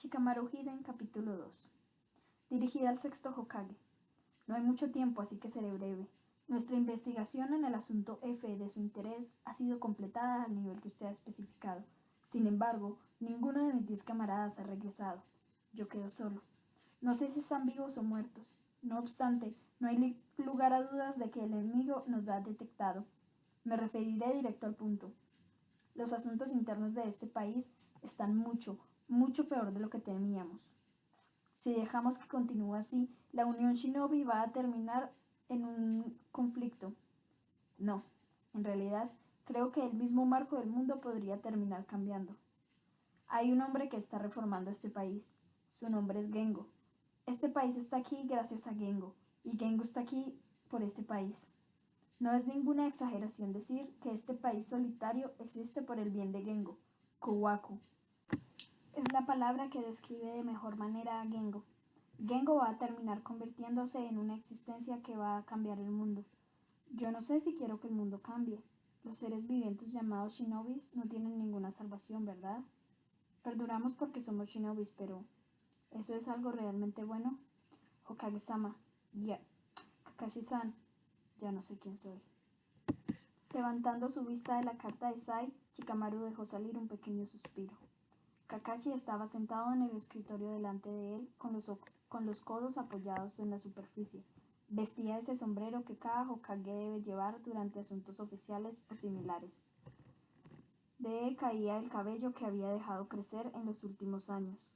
Shikamaru Hiden, capítulo 2. Dirigida al sexto Hokage. No hay mucho tiempo, así que seré breve. Nuestra investigación en el asunto F de su interés ha sido completada al nivel que usted ha especificado. Sin embargo, ninguno de mis 10 camaradas ha regresado. Yo quedo solo. No sé si están vivos o muertos. No obstante, no hay lugar a dudas de que el enemigo nos ha detectado. Me referiré directo al punto. Los asuntos internos de este país están mucho peor de lo que temíamos. Si dejamos que continúe así, la Unión Shinobi va a terminar en un conflicto. No, en realidad, creo que el mismo marco del mundo podría terminar cambiando. Hay un hombre que está reformando este país. Su nombre es Gengo. Este país está aquí gracias a Gengo, y Gengo está aquí por este país. No es ninguna exageración decir que este país solitario existe por el bien de Gengo. Kowaku es la palabra que describe de mejor manera a Gengo. Gengo va a terminar convirtiéndose en una existencia que va a cambiar el mundo. Yo no sé si quiero que el mundo cambie. Los seres vivientes llamados shinobis no tienen ninguna salvación, ¿verdad? Perduramos porque somos shinobis, pero ¿eso es algo realmente bueno? Hokage-sama, ya. Kakashi-san, ya no sé quién soy. Levantando su vista de la carta de Sai, Shikamaru dejó salir un pequeño suspiro. Kakashi estaba sentado en el escritorio delante de él, con los codos apoyados en la superficie. Vestía ese sombrero que cada Hokage debe llevar durante asuntos oficiales o similares. De él caía el cabello que había dejado crecer en los últimos años.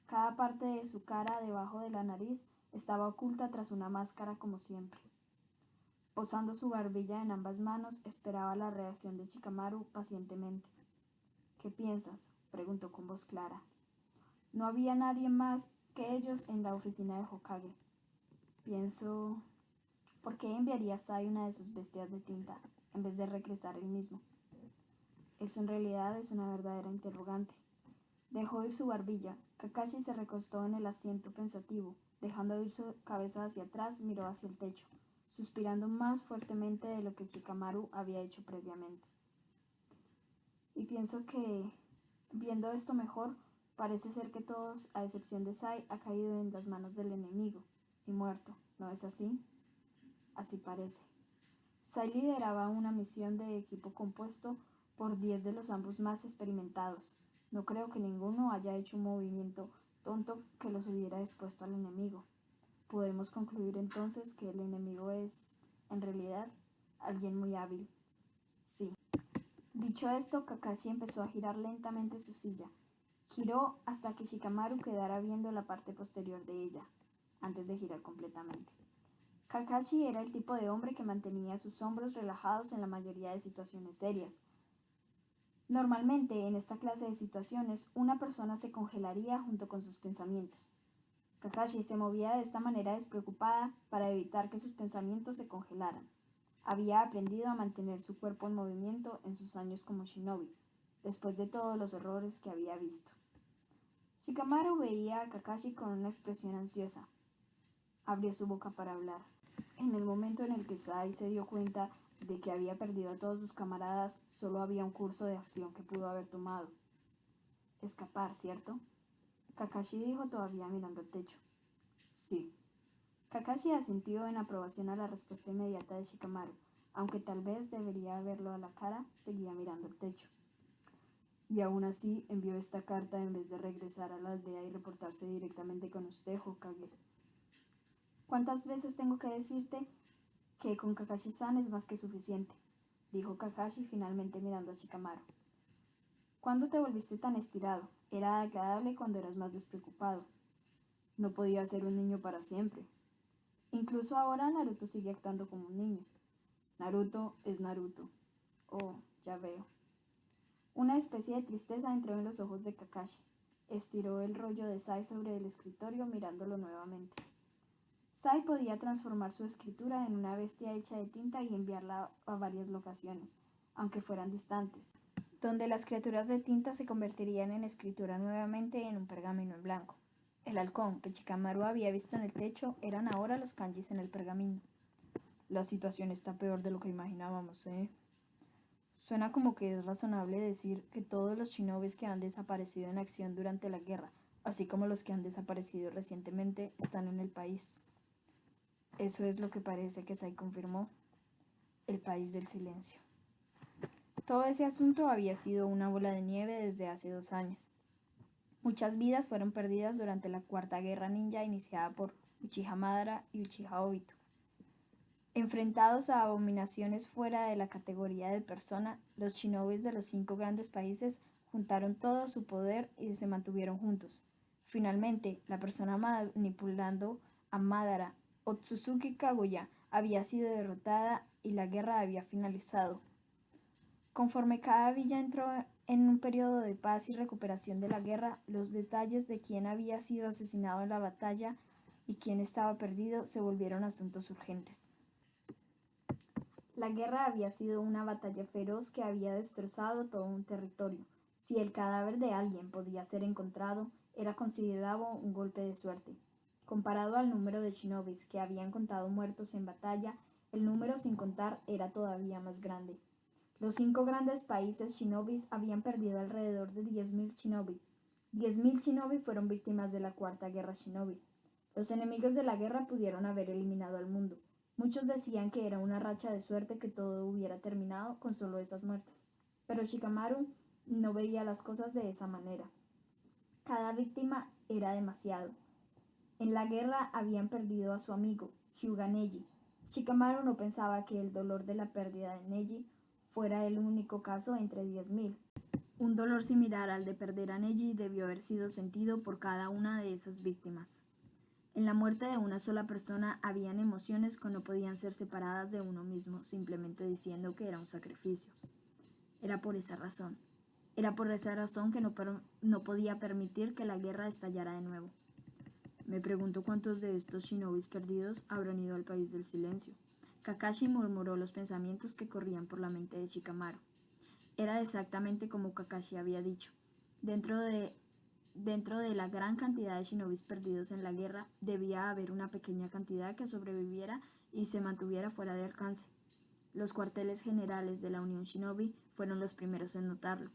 Cada parte de su cara debajo de la nariz estaba oculta tras una máscara como siempre. Posando su barbilla en ambas manos, esperaba la reacción de Shikamaru pacientemente. ¿Qué piensas?, preguntó con voz clara. No había nadie más que ellos en la oficina de Hokage. Pienso, ¿por qué enviaría Sai una de sus bestias de tinta en vez de regresar él mismo? Eso en realidad es una verdadera interrogante. Dejó ir su barbilla. Kakashi se recostó en el asiento pensativo. Dejando ir su cabeza hacia atrás, miró hacia el techo, suspirando más fuertemente de lo que Shikamaru había hecho previamente. Y pienso que, viendo esto mejor, parece ser que todos, a excepción de Sai, ha caído en las manos del enemigo y muerto, ¿no es así? Así parece. Sai lideraba una misión de equipo compuesto por 10 de los ambos más experimentados. No creo que ninguno haya hecho un movimiento tonto que los hubiera expuesto al enemigo. Podemos concluir entonces que el enemigo es, en realidad, alguien muy hábil. Sí. Dicho esto, Kakashi empezó a girar lentamente su silla. Giró hasta que Shikamaru quedara viendo la parte posterior de ella, antes de girar completamente. Kakashi era el tipo de hombre que mantenía sus hombros relajados en la mayoría de situaciones serias. Normalmente, en esta clase de situaciones, una persona se congelaría junto con sus pensamientos. Kakashi se movía de esta manera despreocupada para evitar que sus pensamientos se congelaran. Había aprendido a mantener su cuerpo en movimiento en sus años como shinobi, después de todos los errores que había visto. Shikamaru veía a Kakashi con una expresión ansiosa. Abrió su boca para hablar. En el momento en el que Sai se dio cuenta de que había perdido a todos sus camaradas, solo había un curso de acción que pudo haber tomado. Escapar, ¿cierto? Kakashi dijo todavía mirando el techo. Sí. Kakashi asintió en aprobación a la respuesta inmediata de Shikamaru. Aunque tal vez debería verlo a la cara, seguía mirando el techo. Y aún así envió esta carta en vez de regresar a la aldea y reportarse directamente con usted, Hokage. ¿Cuántas veces tengo que decirte que con Kakashi-san es más que suficiente?, dijo Kakashi finalmente mirando a Shikamaru. ¿Cuándo te volviste tan estirado? Era agradable cuando eras más despreocupado. No podía ser un niño para siempre. Incluso ahora Naruto sigue actuando como un niño. Naruto es Naruto. Oh, ya veo. Una especie de tristeza entró en los ojos de Kakashi. Estiró el rollo de Sai sobre el escritorio mirándolo nuevamente. Sai podía transformar su escritura en una bestia hecha de tinta y enviarla a varias locaciones, aunque fueran distantes, donde las criaturas de tinta se convertirían en escritura nuevamente en un pergamino en blanco. El halcón que Shikamaru había visto en el techo eran ahora los kanjis en el pergamino. La situación está peor de lo que imaginábamos, ¿eh? Suena como que es razonable decir que todos los shinobis que han desaparecido en acción durante la guerra, así como los que han desaparecido recientemente, están en el país. Eso es lo que parece que Sai confirmó. El país del silencio. Todo ese asunto había sido una bola de nieve desde hace 2 años. Muchas vidas fueron perdidas durante la Cuarta Guerra Ninja iniciada por Uchiha Madara y Uchiha Obito. Enfrentados a abominaciones fuera de la categoría de persona, los shinobis de los 5 grandes países juntaron todo su poder y se mantuvieron juntos. Finalmente, la persona manipulando a Madara, Otsutsuki Kaguya, había sido derrotada y la guerra había finalizado. Conforme cada villa entró en un periodo de paz y recuperación de la guerra, los detalles de quién había sido asesinado en la batalla y quién estaba perdido se volvieron asuntos urgentes. La guerra había sido una batalla feroz que había destrozado todo un territorio. Si el cadáver de alguien podía ser encontrado, era considerado un golpe de suerte. Comparado al número de shinobis que habían contado muertos en batalla, el número sin contar era todavía más grande. Los 5 grandes países shinobis habían perdido alrededor de 10.000 shinobi. 10.000 shinobi fueron víctimas de la Cuarta Guerra Shinobi. Los enemigos de la guerra pudieron haber eliminado al mundo. Muchos decían que era una racha de suerte que todo hubiera terminado con solo esas muertes. Pero Shikamaru no veía las cosas de esa manera. Cada víctima era demasiado. En la guerra habían perdido a su amigo, Hyuga Neji. Shikamaru no pensaba que el dolor de la pérdida de Neji fuera el único caso entre 10.000. Un dolor similar al de perder a Neji debió haber sido sentido por cada una de esas víctimas. En la muerte de una sola persona habían emociones que no podían ser separadas de uno mismo, simplemente diciendo que era un sacrificio. Era por esa razón que no podía permitir que la guerra estallara de nuevo. Me pregunto cuántos de estos shinobis perdidos habrán ido al país del silencio. Kakashi murmuró los pensamientos que corrían por la mente de Shikamaru. Era exactamente como Kakashi había dicho. Dentro de la gran cantidad de shinobis perdidos en la guerra, debía haber una pequeña cantidad que sobreviviera y se mantuviera fuera de alcance. Los cuarteles generales de la Unión Shinobi fueron los primeros en notarlo.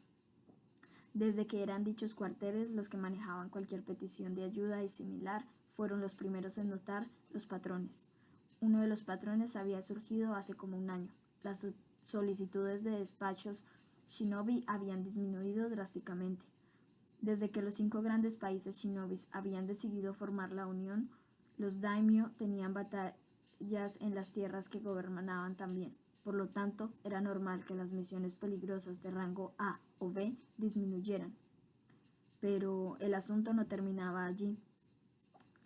Desde que eran dichos cuarteles los que manejaban cualquier petición de ayuda y similar, fueron los primeros en notar los patrones. Uno de los patrones había surgido hace como un año. Las solicitudes de despachos shinobi habían disminuido drásticamente. Desde que los 5 grandes países shinobis habían decidido formar la unión, los daimyo tenían batallas en las tierras que gobernaban también. Por lo tanto, era normal que las misiones peligrosas de rango A o B disminuyeran. Pero el asunto no terminaba allí.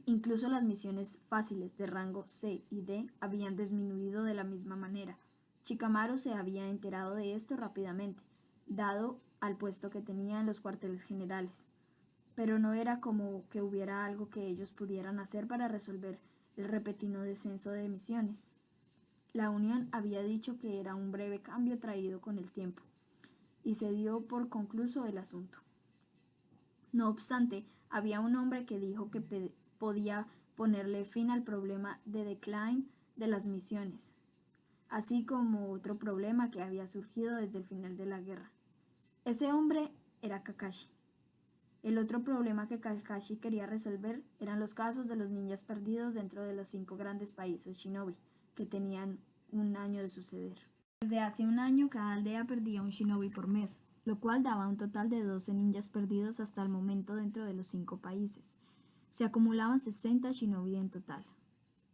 Incluso las misiones fáciles de rango C y D habían disminuido de la misma manera. Shikamaru se había enterado de esto rápidamente, dado al puesto que tenía en los cuarteles generales. Pero no era como que hubiera algo que ellos pudieran hacer para resolver el repentino descenso de misiones. La Unión había dicho que era un breve cambio traído con el tiempo, y se dio por concluso el asunto. No obstante, había un hombre que dijo que podía ponerle fin al problema de decline de las misiones, así como otro problema que había surgido desde el final de la guerra. Ese hombre era Kakashi. El otro problema que Kakashi quería resolver eran los casos de los ninjas perdidos dentro de los 5 grandes países shinobi, que tenían un año de suceder. Desde hace un año, cada aldea perdía un shinobi por mes, lo cual daba un total de 12 ninjas perdidos hasta el momento dentro de los 5 países. Se acumulaban 60 shinobi en total.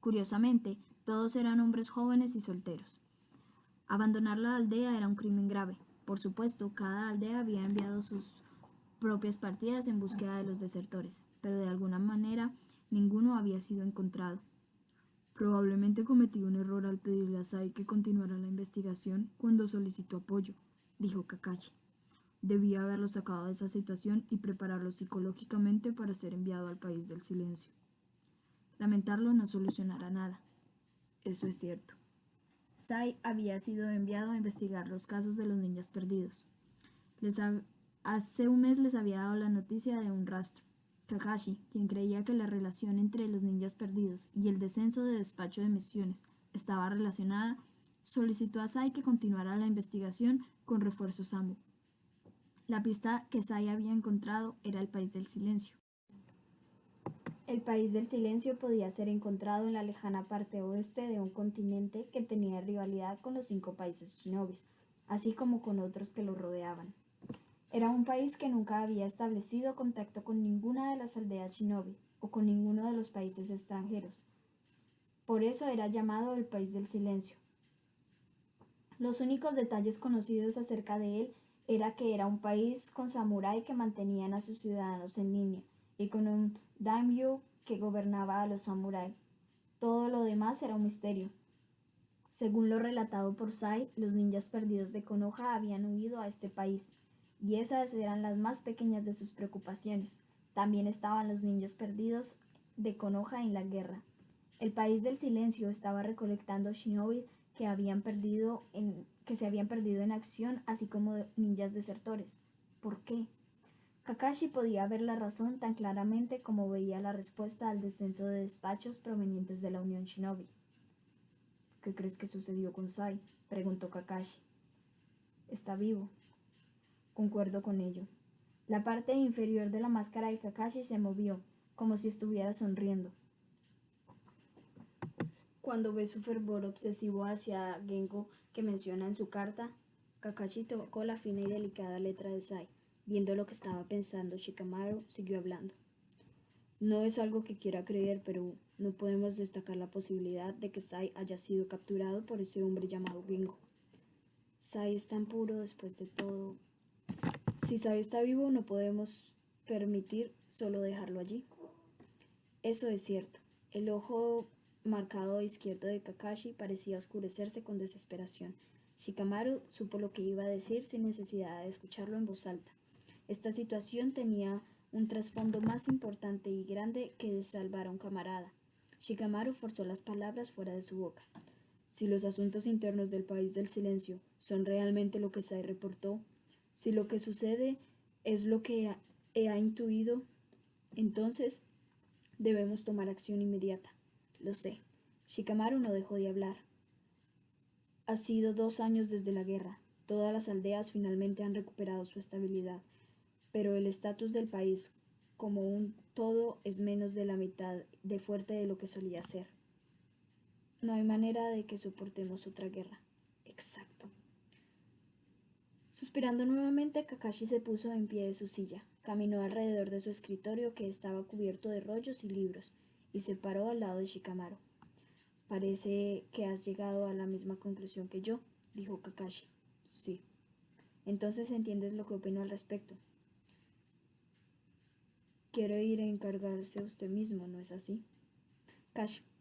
Curiosamente, todos eran hombres jóvenes y solteros. Abandonar la aldea era un crimen grave. Por supuesto, cada aldea había enviado sus propias partidas en búsqueda de los desertores, pero de alguna manera ninguno había sido encontrado. Probablemente cometí un error al pedirle a Sai que continuara la investigación cuando solicitó apoyo, dijo Kakashi. Debía haberlo sacado de esa situación y prepararlo psicológicamente para ser enviado al país del silencio. Lamentarlo no solucionará nada. Eso es cierto. Sai había sido enviado a investigar los casos de los ninjas perdidos. Hace un mes les había dado la noticia de un rastro. Kakashi, quien creía que la relación entre los ninjas perdidos y el descenso de despacho de misiones estaba relacionada, solicitó a Sai que continuara la investigación con refuerzos AMBO. La pista que Sai había encontrado era el país del silencio. El país del silencio podía ser encontrado en la lejana parte oeste de un continente que tenía rivalidad con los 5 países shinobis, así como con otros que lo rodeaban. Era un país que nunca había establecido contacto con ninguna de las aldeas shinobi o con ninguno de los países extranjeros. Por eso era llamado el país del silencio. Los únicos detalles conocidos acerca de él era que era un país con samurái que mantenían a sus ciudadanos en línea y con un daimyo que gobernaba a los samurái. Todo lo demás era un misterio. Según lo relatado por Sai, los ninjas perdidos de Konoha habían huido a este país, y esas eran las más pequeñas de sus preocupaciones. También estaban los ninjas perdidos de Konoha en la guerra. El país del silencio estaba recolectando shinobi que se habían perdido en acción, así como ninjas desertores. ¿Por qué? Kakashi podía ver la razón tan claramente como veía la respuesta al descenso de despachos provenientes de la Unión Shinobi. ¿Qué crees que sucedió con Sai?, preguntó Kakashi. Está vivo. Concuerdo con ello. La parte inferior de la máscara de Kakashi se movió, como si estuviera sonriendo. Cuando ve su fervor obsesivo hacia Gengo que menciona en su carta, Kakashi tocó la fina y delicada letra de Sai. Viendo lo que estaba pensando, Shikamaru siguió hablando. No es algo que quiera creer, pero no podemos destacar la posibilidad de que Sai haya sido capturado por ese hombre llamado Gengo. Sai es tan puro después de todo. Si Sai está vivo, no podemos permitir solo dejarlo allí. Eso es cierto. El ojo marcado izquierdo de Kakashi parecía oscurecerse con desesperación. Shikamaru supo lo que iba a decir sin necesidad de escucharlo en voz alta. Esta situación tenía un trasfondo más importante y grande que de salvar a un camarada. Shikamaru forzó las palabras fuera de su boca. Si los asuntos internos del país del silencio son realmente lo que Sai reportó, si lo que sucede es lo que ha intuido, entonces debemos tomar acción inmediata. Lo sé. Shikamaru no dejó de hablar. Ha sido 2 años desde la guerra. Todas las aldeas finalmente han recuperado su estabilidad, pero el estatus del país como un todo es menos de la mitad de fuerte de lo que solía ser. No hay manera de que soportemos otra guerra. Exacto. Suspirando nuevamente, Kakashi se puso en pie de su silla, caminó alrededor de su escritorio que estaba cubierto de rollos y libros, y se paró al lado de Shikamaru. Parece que has llegado a la misma conclusión que yo, dijo Kakashi. Sí. Entonces entiendes lo que opino al respecto. Quiere ir a encargarse usted mismo, ¿no es así?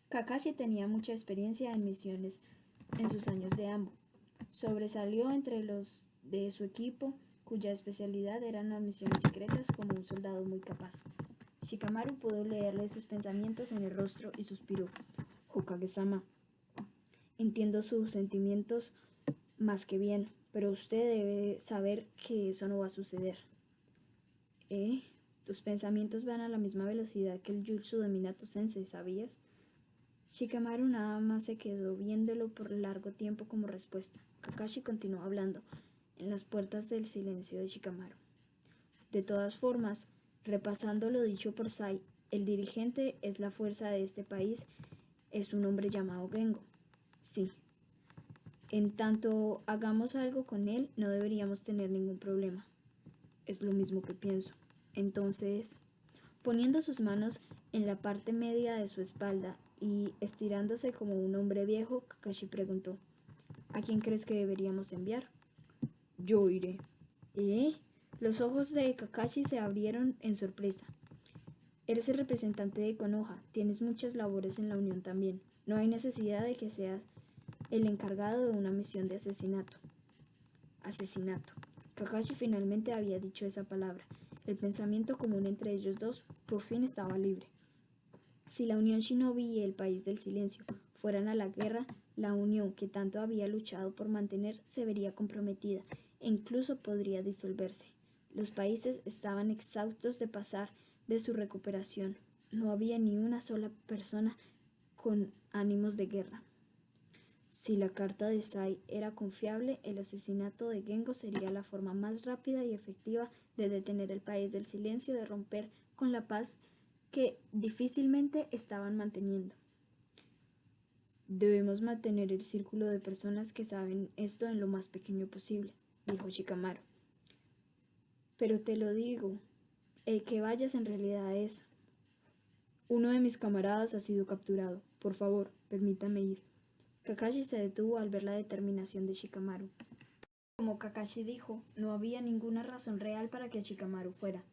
Kakashi tenía mucha experiencia en misiones en sus años de Ambo. Sobresalió entre los de su equipo, cuya especialidad eran las misiones secretas, como un soldado muy capaz. Shikamaru pudo leerle sus pensamientos en el rostro y suspiró. Hokage-sama, entiendo sus sentimientos más que bien, pero usted debe saber que eso no va a suceder. Tus pensamientos van a la misma velocidad que el jutsu de Minato Sensei, ¿sabías? Shikamaru nada más se quedó viéndolo por largo tiempo como respuesta. Kakashi continuó hablando, en las puertas del silencio de Shikamaru. De todas formas, repasando lo dicho por Sai, el dirigente es la fuerza de este país, es un hombre llamado Gengo. Sí. En tanto hagamos algo con él, no deberíamos tener ningún problema. Es lo mismo que pienso. Entonces, poniendo sus manos en la parte media de su espalda y estirándose como un hombre viejo, Kakashi preguntó, ¿a quién crees que deberíamos enviar? Yo iré. Los ojos de Kakashi se abrieron en sorpresa. Eres el representante de Konoha, tienes muchas labores en la Unión también. No hay necesidad de que seas el encargado de una misión de asesinato. Asesinato. Kakashi finalmente había dicho esa palabra. El pensamiento común entre ellos dos por fin estaba libre. Si la Unión Shinobi y el país del silencio fueran a la guerra, la unión que tanto había luchado por mantener se vería comprometida e incluso podría disolverse. Los países estaban exhaustos de pasar de su recuperación. No había ni una sola persona con ánimos de guerra. Si la carta de Sai era confiable, el asesinato de Gengo sería la forma más rápida y efectiva de detener el país del silencio, de romper con la paz que difícilmente estaban manteniendo. Debemos mantener el círculo de personas que saben esto en lo más pequeño posible, dijo Shikamaru. Pero te lo digo, el que vayas en realidad es... Uno de mis camaradas ha sido capturado. Por favor, permítame ir. Kakashi se detuvo al ver la determinación de Shikamaru. Como Kakashi dijo, no había ninguna razón real para que Shikamaru fuera.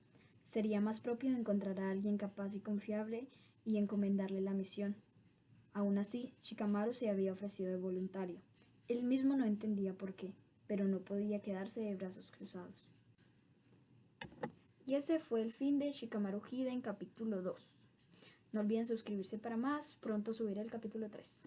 Sería más propio encontrar a alguien capaz y confiable y encomendarle la misión. Aún así, Shikamaru se había ofrecido de voluntario. Él mismo no entendía por qué, pero no podía quedarse de brazos cruzados. Y ese fue el fin de Shikamaru Hiden capítulo 2. No olviden suscribirse para más, pronto subiré el capítulo 3.